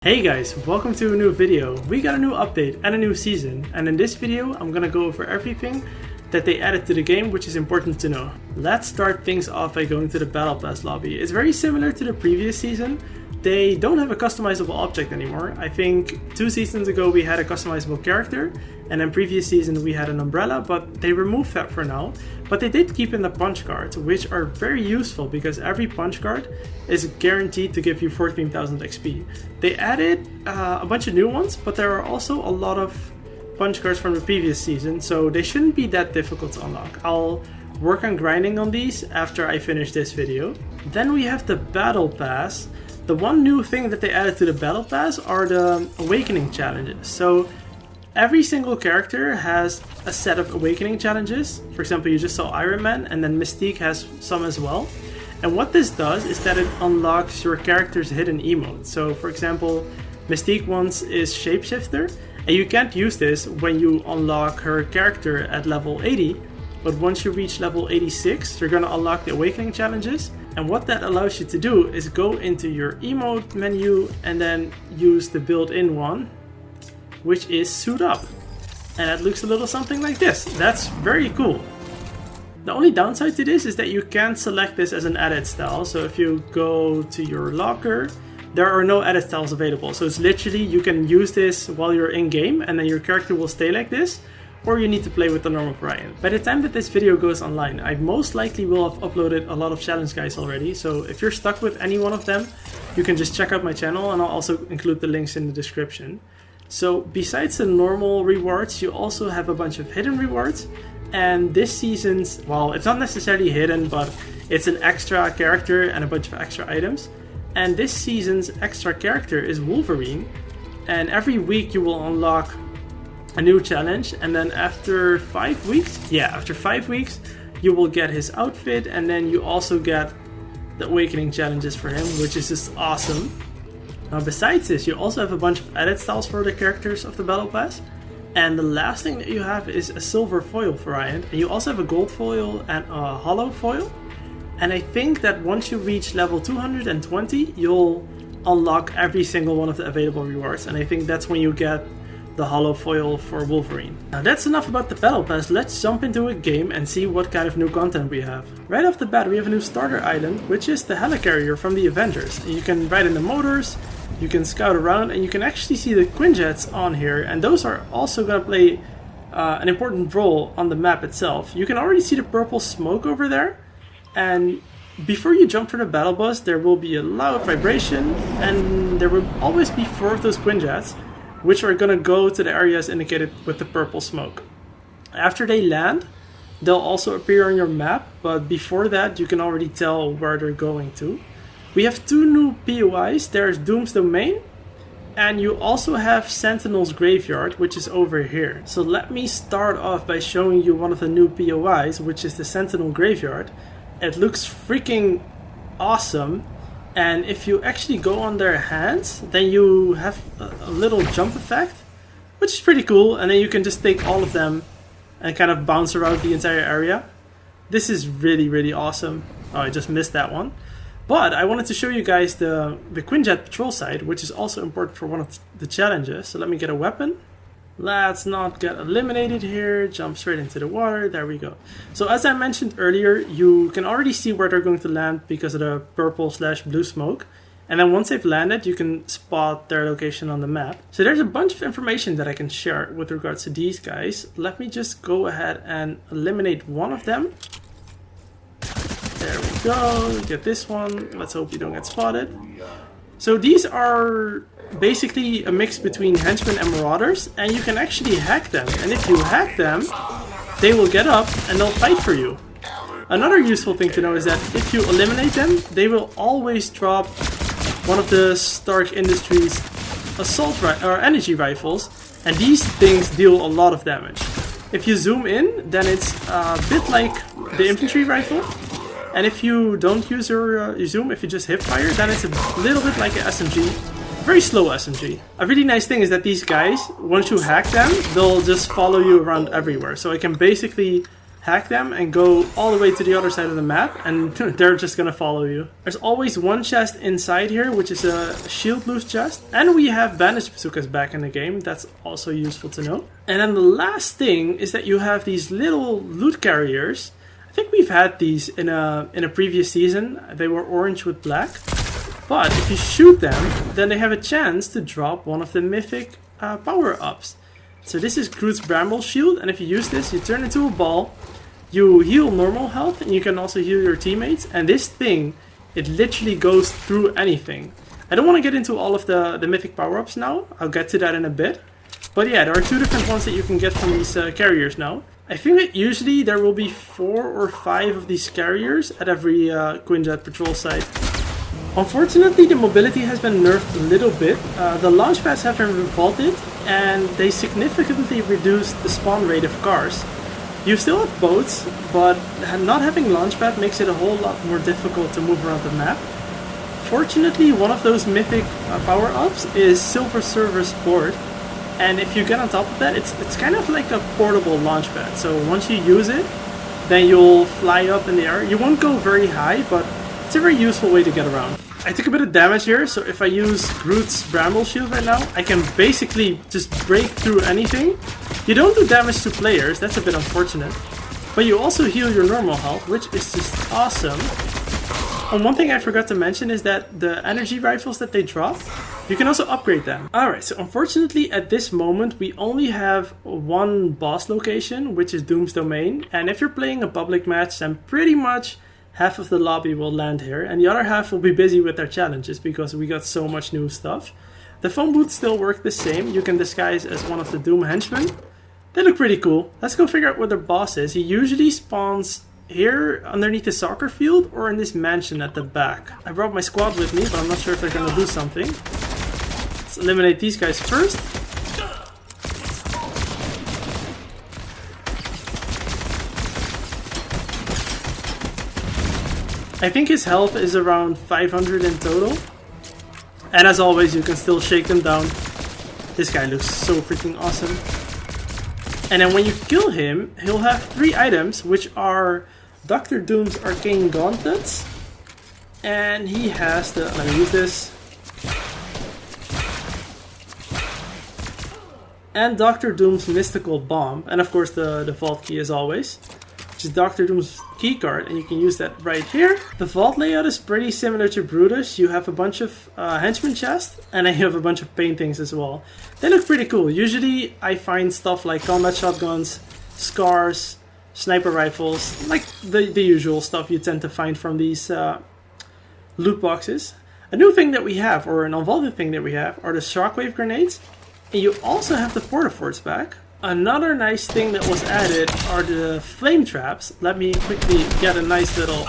Hey guys, welcome to a new video. We got a new update and a new season, and in this video I'm gonna go over everything that they added to the game which is important to know. Let's start things off by going to the Battle Pass lobby. It's very similar to the previous season. They don't have a customizable object anymore. I think 2 seasons ago we had a customizable character, and in previous season we had an umbrella, but they removed that for now. But they did keep in the punch cards, which are very useful because every punch card is guaranteed to give you 14,000 XP. They added a bunch of new ones, but there are also a lot of punch cards from the previous season, so they shouldn't be that difficult to unlock. I'll work on grinding on these after I finish this video. Then we have the Battle Pass. The one new thing that they added to the Battle Pass are the Awakening challenges. So every single character has a set of Awakening challenges. For example, you just saw Iron Man, and then Mystique has some as well. And what this does is that it unlocks your character's hidden emote. So for example, Mystique once is Shapeshifter, and you can't use this when you unlock her character at level 80. But once you reach level 86, you're gonna unlock the Awakening challenges. And what that allows you to do is go into your emote menu and then use the built-in one, which is Suit Up. And it looks a little something like this. That's very cool. The only downside to this is that you can't select this as an edit style. So if you go to your locker, there are no edit styles available. So it's literally, you can use this while you're in game and then your character will stay like this, or you need to play with the normal variant. By the time that this video goes online, I most likely will have uploaded a lot of challenge guides already, so if you're stuck with any one of them, you can just check out my channel, and I'll also include the links in the description. So besides the normal rewards, you also have a bunch of hidden rewards, and this season's, well, it's not necessarily hidden, but it's an extra character and a bunch of extra items. And this season's extra character is Wolverine, and every week you will unlock a new challenge, and then after 5 weeks, you will get his outfit, and then you also get the Awakening challenges for him, which is just awesome. Now besides this, you also have a bunch of edit styles for the characters of the Battle Pass, and the last thing that you have is a silver foil variant, and you also have a gold foil and a hollow foil. And I think that once you reach level 220, you'll unlock every single one of the available rewards, and I think that's when you get the hollow foil for Wolverine. Now that's enough about the Battle Pass. Let's jump into a game and see what kind of new content we have. Right off the bat, we have a new starter island, which is the helicarrier from the Avengers. You can ride in the motors, you can scout around, and you can actually see the Quinjets on here, and those are also going to play an important role on the map itself. You can already see the purple smoke over there, and before you jump from the battle bus, there will be a loud vibration, and there will always be 4 of those Quinjets, which are gonna go to the areas indicated with the purple smoke. After they land, they'll also appear on your map, but before that you can already tell where they're going to. We have 2 new POIs. There's Doom's Domain, and you also have Sentinel's Graveyard, which is over here. So let me start off by showing you one of the new POIs, which is the Sentinel Graveyard. It looks freaking awesome. And if you actually go on their hands, then you have a little jump effect, which is pretty cool, and then you can just take all of them and kind of bounce around the entire area. This is really, really awesome. Oh, I just missed that one. But I wanted to show you guys the Quinjet patrol side, which is also important for one of the challenges. So let me get a weapon. Let's not get eliminated here. Jump straight into the water. There we go. So as I mentioned earlier, you can already see where they're going to land because of the purple/blue smoke. And then once they've landed, you can spot their location on the map. So there's a bunch of information that I can share with regards to these guys. Let me just go ahead and eliminate one of them. There we go. Get this one. Let's hope you don't get spotted. So these are basically a mix between henchmen and marauders, and you can actually hack them. And if you hack them, they will get up and they'll fight for you. Another useful thing to know is that if you eliminate them, they will always drop one of the Stark Industries energy rifles, and these things deal a lot of damage. If you zoom in, then it's a bit like the infantry rifle. And if you don't use your zoom, if you just hip fire, then it's a little bit like an SMG. Very slow SMG. A really nice thing is that these guys, once you hack them, they'll just follow you around everywhere. So I can basically hack them and go all the way to the other side of the map, and they're just gonna follow you. There's always one chest inside here, which is a shield loose chest, and we have bandage bazookas back in the game. That's also useful to know. And then the last thing is that you have these little loot carriers. I think we've had these in a previous season. They were orange with black, but if you shoot them, then they have a chance to drop one of the mythic power-ups. So this is Groot's Bramble Shield, and if you use this, you turn into a ball, you heal normal health, and you can also heal your teammates, and this thing, it literally goes through anything. I don't want to get into all of the mythic power-ups now, I'll get to that in a bit. But yeah, there are two different ones that you can get from these carriers now. I think that usually there will be 4 or 5 of these carriers at every Quinjet patrol site. Unfortunately, the mobility has been nerfed a little bit. The launch pads have been vaulted, and they significantly reduced the spawn rate of cars. You still have boats, but not having launch pad makes it a whole lot more difficult to move around the map. Fortunately, one of those mythic power-ups is Silver Server's board, and if you get on top of that, it's kind of like a portable launch pad. So once you use it, then you'll fly up in the air. You won't go very high, but it's a very useful way to get around. I took a bit of damage here, so if I use Groot's Bramble Shield right now, I can basically just break through anything. You don't do damage to players, that's a bit unfortunate. But you also heal your normal health, which is just awesome. And one thing I forgot to mention is that the energy rifles that they drop, you can also upgrade them. Alright, so unfortunately at this moment we only have one boss location, which is Doom's Domain. And if you're playing a public match, then pretty much half of the lobby will land here, and the other half will be busy with their challenges because we got so much new stuff. The phone booths still work the same. You can disguise as one of the Doom henchmen. They look pretty cool. Let's go figure out where the boss is. He usually spawns here underneath the soccer field or in this mansion at the back. I brought my squad with me, but I'm not sure if they're gonna do something. Let's eliminate these guys first. I think his health is around 500 in total. And as always, you can still shake them down. This guy looks so freaking awesome. And then when you kill him, he'll have 3 items, which are Dr. Doom's Arcane Gauntlets. And he has the... let me use this. And Dr. Doom's Mystical Bomb. And of course the vault key as always. Which is Dr. Doom's keycard, and you can use that right here. The vault layout is pretty similar to Brutus. You have a bunch of henchman chests, and then you have a bunch of paintings as well. They look pretty cool. Usually I find stuff like combat shotguns, scars, sniper rifles, like the usual stuff you tend to find from these loot boxes. A new thing that we have, or an unvaulted thing that we have, are the shockwave grenades. And you also have the portaforts back. Another nice thing that was added are the flame traps. Let me quickly get a nice little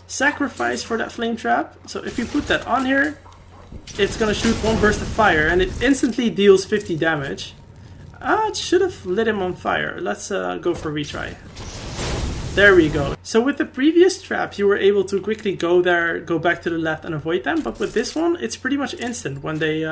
sacrifice for that flame trap. So if you put that on here, it's gonna shoot one burst of fire and it instantly deals 50 damage. It should have lit him on fire. Let's go for a retry. There we go. So with the previous traps, you were able to quickly go there, go back to the left and avoid them. But with this one, it's pretty much instant when they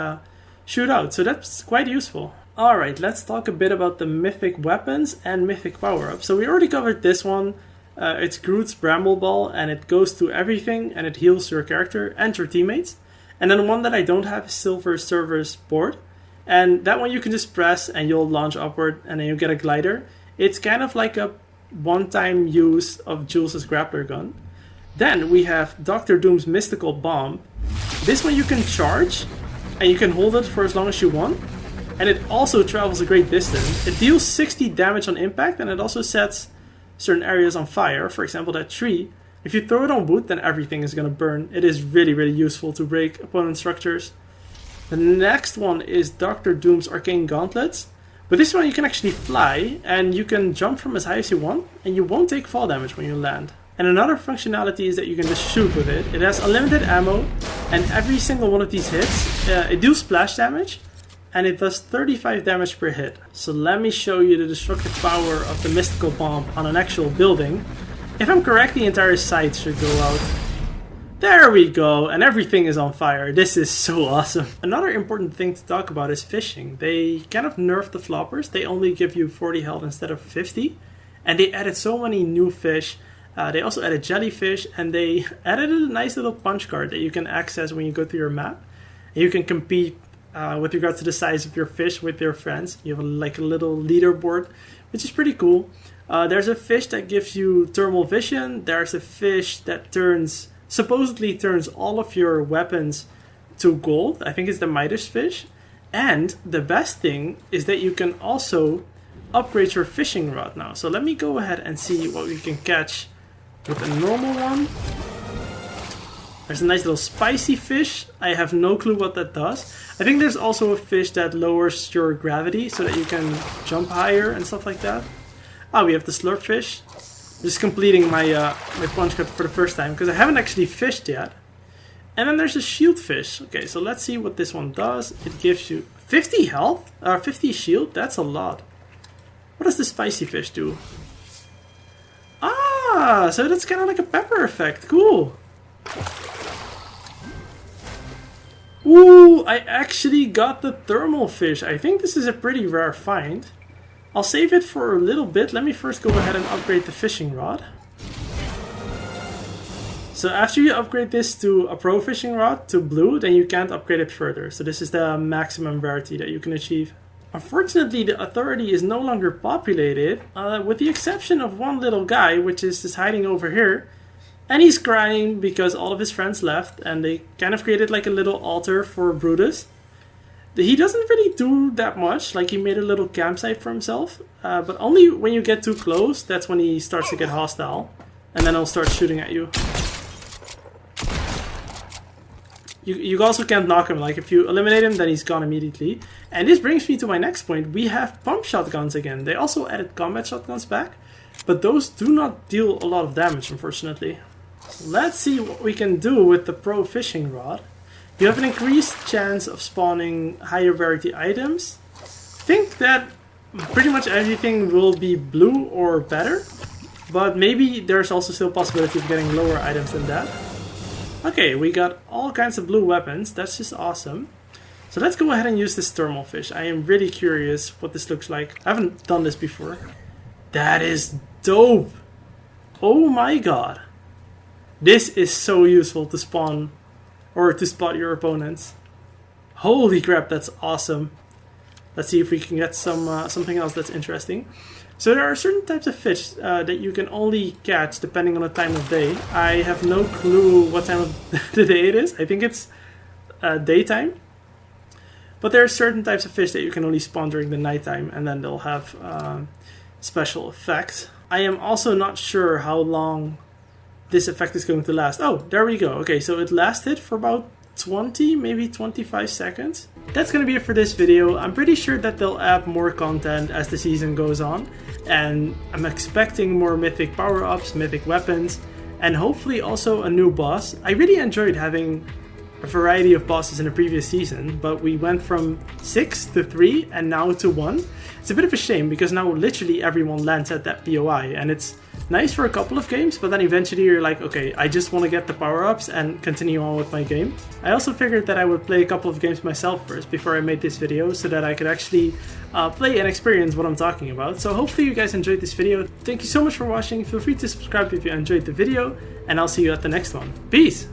shoot out. So that's quite useful. Alright, let's talk a bit about the mythic weapons and mythic power-ups. So we already covered this one. It's Groot's Bramble Ball, and it goes through everything and it heals your character and your teammates. And then one that I don't have is Silver Server's board. And that one you can just press and you'll launch upward and then you get a glider. It's kind of like a one-time use of Jules' grappler gun. Then we have Dr. Doom's Mystical Bomb. This one you can charge and you can hold it for as long as you want. And it also travels a great distance. It deals 60 damage on impact, and it also sets certain areas on fire. For example, that tree. If you throw it on wood, then everything is going to burn. It is really, really useful to break opponent structures. The next one is Dr. Doom's Arcane Gauntlets. But this one you can actually fly, and you can jump from as high as you want, and you won't take fall damage when you land. And another functionality is that you can just shoot with it. It has unlimited ammo, and every single one of these hits, it deals splash damage. And it does 35 damage per hit. So let me show you the destructive power of the mystical bomb on an actual building. If I'm correct, the entire site should go out. There we go, and everything is on fire. This is so awesome. Another important thing to talk about is fishing. They kind of nerfed the floppers. They only give you 40 health instead of 50. And they added so many new fish. They also added jellyfish, and they added a nice little punch card that you can access when you go through your map. And you can compete with regards to the size of your fish with your friends. You have like a little leaderboard, which is pretty cool. There's a fish that gives you thermal vision. There's a fish that supposedly turns all of your weapons to gold. I think it's the Midas fish. And the best thing is that you can also upgrade your fishing rod now. So let me go ahead and see what we can catch with a normal one. There's a nice little spicy fish. I have no clue what that does. I think there's also a fish that lowers your gravity so that you can jump higher and stuff like that. We have the slurp fish. Just completing my my punch card for the first time because I haven't actually fished yet. And then there's a shield fish. Okay, so let's see what this one does. It gives you 50 health, 50 shield. That's a lot. What does the spicy fish do? So that's kind of like a pepper effect. Cool. Ooh, I actually got the thermal fish. I think this is a pretty rare find. I'll save it for a little bit. Let me first go ahead and upgrade the fishing rod. So after you upgrade this to a pro fishing rod, to blue, then you can't upgrade it further. So this is the maximum rarity that you can achieve. Unfortunately, the authority is no longer populated, with the exception of one little guy, which is just hiding over here. And he's crying because all of his friends left, and they kind of created like a little altar for Brutus. He doesn't really do that much, like he made a little campsite for himself, but only when you get too close, that's when he starts to get hostile, and then he'll start shooting at you. You also can't knock him, like if you eliminate him, then he's gone immediately. And this brings me to my next point. We have pump shotguns again. They also added combat shotguns back, but those do not deal a lot of damage, unfortunately. So let's see what we can do with the pro fishing rod. You have an increased chance of spawning higher rarity items. I think that pretty much everything will be blue or better, but maybe there's also still a possibility of getting lower items than that. Okay, we got all kinds of blue weapons. That's just awesome. So let's go ahead and use this thermal fish. I am really curious what this looks like. I haven't done this before. That is dope. Oh my god. This is so useful to spawn or to spot your opponents. Holy crap, that's awesome. Let's see if we can get something else that's interesting. So there are certain types of fish that you can only catch depending on the time of day. I have no clue what time of the day it is. I think it's daytime. But there are certain types of fish that you can only spawn during the nighttime, and then they'll have special effects. I am also not sure how long this effect is going to last. Oh, there we go. Okay, so it lasted for about 20, maybe 25 seconds. That's gonna be it for this video. I'm pretty sure that they'll add more content as the season goes on, and I'm expecting more mythic power-ups, mythic weapons, and hopefully also a new boss. I really enjoyed having a variety of bosses in the previous season, but we went from 6 to 3 and now to 1. It's a bit of a shame because now literally everyone lands at that POI, and it's nice for a couple of games, but then eventually you're like, okay, I just want to get the power-ups and continue on with my game. I also figured that I would play a couple of games myself first before I made this video so that I could actually play and experience what I'm talking about. So hopefully you guys enjoyed this video. Thank you so much for watching. Feel free to subscribe if you enjoyed the video, and I'll see you at the next one. Peace!